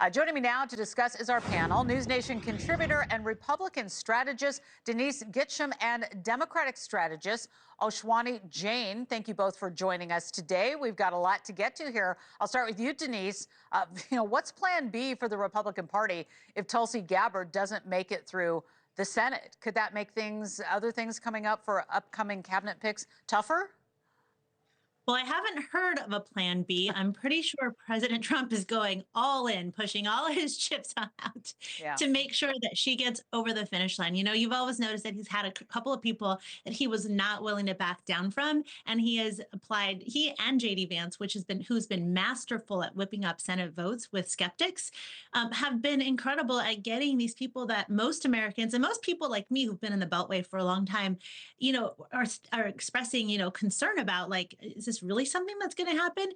Joining me now to discuss is our panel, NewsNation contributor and Republican strategist Denise Gitcham and Democratic strategist Ashwani Jain. Thank you both for joining us today. We've got a lot to get to here. I'll start with you, Denise. What's Plan B for the Republican Party if Tulsi Gabbard doesn't make it through the Senate? Could that make other things coming up for upcoming cabinet picks tougher? Well, I haven't heard of a plan B. I'm pretty sure President Trump is going all in, pushing all his chips out to make sure that she gets over the finish line. You know, you've always noticed that he's had a couple of people that he was not willing to back down from, and he has applied, he and JD Vance, who's been masterful at whipping up Senate votes with skeptics, have been incredible at getting these people that most Americans and most people like me who've been in the Beltway for a long time, are expressing, concern about, like, is this really something that's going to happen?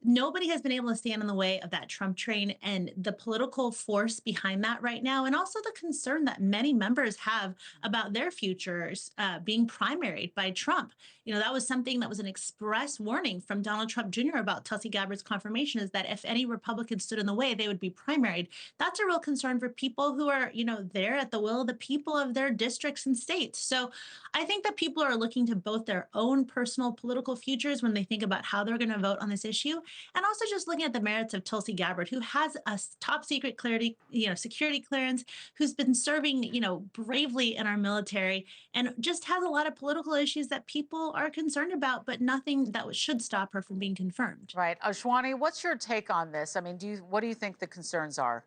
Nobody has been able to stand in the way of that Trump train and the political force behind that right now. And also the concern that many members have about their futures being primaried by Trump. That was something that was an express warning from Donald Trump Jr. about Tulsi Gabbard's confirmation, is that if any Republicans stood in the way, they would be primaried. That's a real concern for people who are, there at the will of the people of their districts and states. So I think that people are looking to both their own personal political futures when they think about how they're going to vote on this issue, and also just looking at the merits of Tulsi Gabbard, who has a top secret security clearance, who's been serving, bravely in our military, and just has a lot of political issues that people are concerned about, but nothing that should stop her from being confirmed. Right. Ashwani, what's your take on this? I mean, what do you think the concerns are?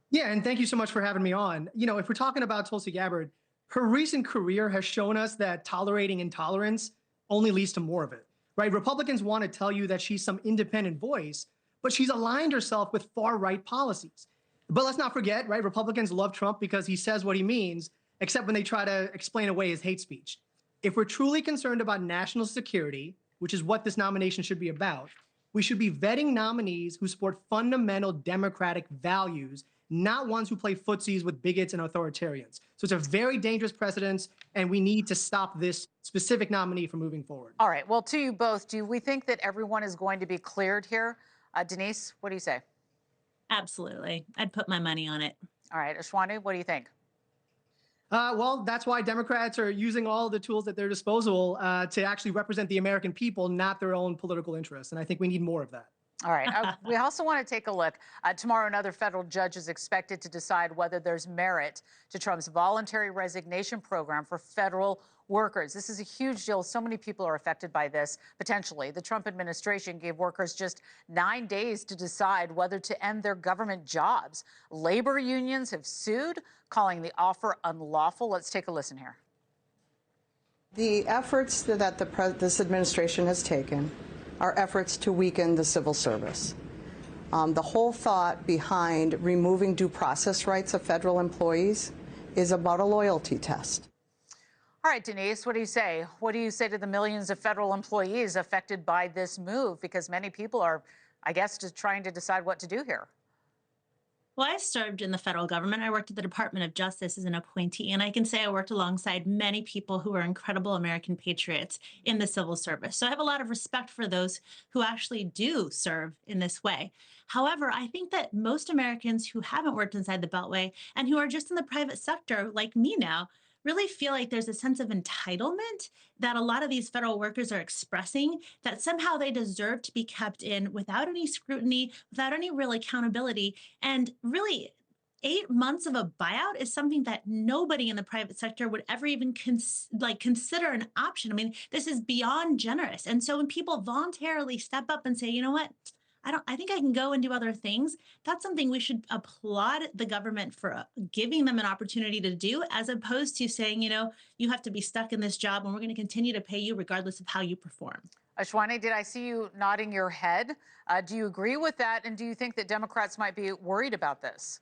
Yeah, and thank you so much for having me on. If we're talking about Tulsi Gabbard, her recent career has shown us that tolerating intolerance only leads to more of it, right? Republicans want to tell you that she's some independent voice, but she's aligned herself with far-right policies. But let's not forget, right? Republicans love Trump because he says what he means, except when they try to explain away his hate speech. If we're truly concerned about national security, which is what this nomination should be about, we should be vetting nominees who support fundamental democratic values, not ones who play footsies with bigots and authoritarians. So it's a very dangerous precedent, and we need to stop this specific nominee from moving forward. All right. Well, to you both, do we think that everyone is going to be cleared here? Denise, what do you say? Absolutely. I'd put my money on it. All right. Ashwani, what do you think? Well, that's why Democrats are using all the tools at their disposal to actually represent the American people, not their own political interests. And I think we need more of that. All right. We also want to take a look. Tomorrow, another federal judge is expected to decide whether there's merit to Trump's voluntary resignation program for federal workers. This is a huge deal. So many people are affected by this, potentially. The Trump administration gave workers just 9 days to decide whether to end their government jobs. Labor unions have sued, calling the offer unlawful. Let's take a listen here. The efforts that this administration has taken are efforts to weaken the civil service. The whole thought behind removing due process rights of federal employees is about a loyalty test. All right, Denise, what do you say? What do you say to the millions of federal employees affected by this move? Because many people are, I guess, just trying to decide what to do here. Well, I served in the federal government. I worked at the Department of Justice as an appointee, and I can say I worked alongside many people who are incredible American patriots in the civil service. So I have a lot of respect for those who actually do serve in this way. However, I think that most Americans who haven't worked inside the Beltway and who are just in the private sector, like me now, really feel like there's a sense of entitlement that a lot of these federal workers are expressing, that somehow they deserve to be kept in without any scrutiny, without any real accountability. And really, 8 months of a buyout is something that nobody in the private sector would ever even consider an option. I mean, this is beyond generous. And so when people voluntarily step up and say, you know what, I think I can go and do other things, that's something we should applaud the government for giving them an opportunity to do, as opposed to saying, you have to be stuck in this job and we're going to continue to pay you regardless of how you perform. Ashwani, did I see you nodding your head? Do you agree with that? And do you think that Democrats might be worried about this?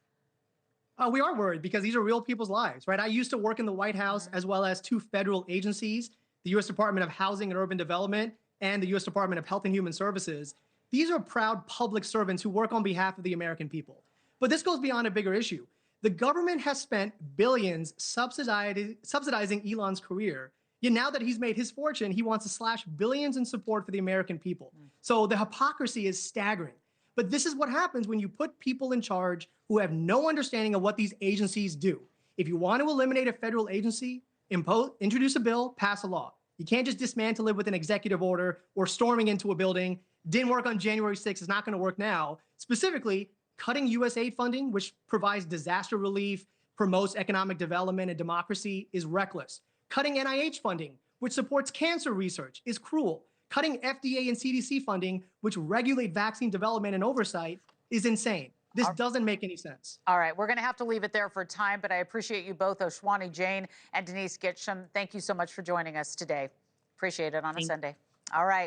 We are worried because these are real people's lives, right? I used to work in the White House as well as 2 federal agencies, the U.S. Department of Housing and Urban Development and the U.S. Department of Health and Human Services. These are proud public servants who work on behalf of the American people. But this goes beyond a bigger issue. The government has spent billions subsidizing Elon's career. Yet now that he's made his fortune, he wants to slash billions in support for the American people. So the hypocrisy is staggering. But this is what happens when you put people in charge who have no understanding of what these agencies do. If you want to eliminate a federal agency, introduce a bill, pass a law. You can't just dismantle it with an executive order or storming into a building. Didn't work on January 6th, it's not going to work now. Specifically, cutting USAID funding, which provides disaster relief, promotes economic development and democracy, is reckless. Cutting NIH funding, which supports cancer research, is cruel. Cutting FDA and CDC funding, which regulate vaccine development and oversight, is insane. This doesn't make any sense. All right, we're going to have to leave it there for time, but I appreciate you both, Ashwani Jain and Denise Gitchum. Thank you so much for joining us today. Appreciate it on a Sunday. All right.